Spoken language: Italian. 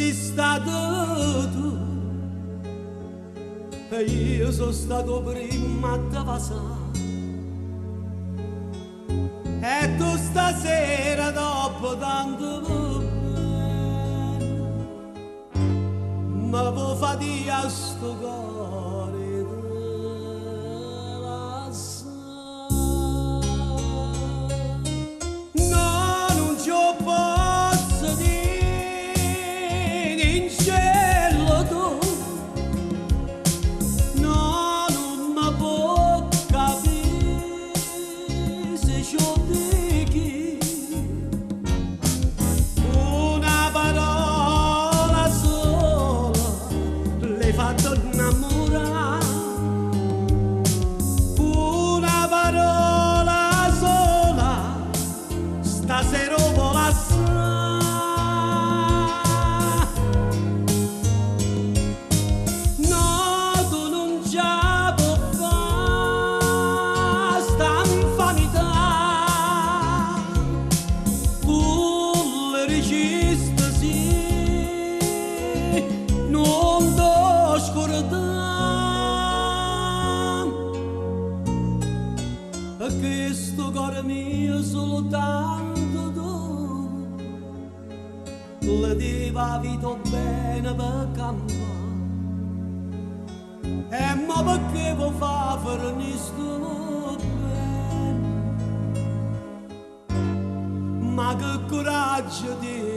sei stato tu e io sono stato prima di passare. E tu stasera dopo tanto bene mi vuoi fare di a sto cuore te lasciare. No, non ci posso dire in cielo tu, no, non mi può capire se ci ho dichi una parola sola l'hai fatto innamorare, una parola sola stasera vola assai. No, tu non ci puoi fare sta infamità, tu le regista sì, non ti scordare, e questo cuore mio soltanto tu le deva vita bene per campare. E ma perché vuoi far finire sto bene? Ma che coraggio di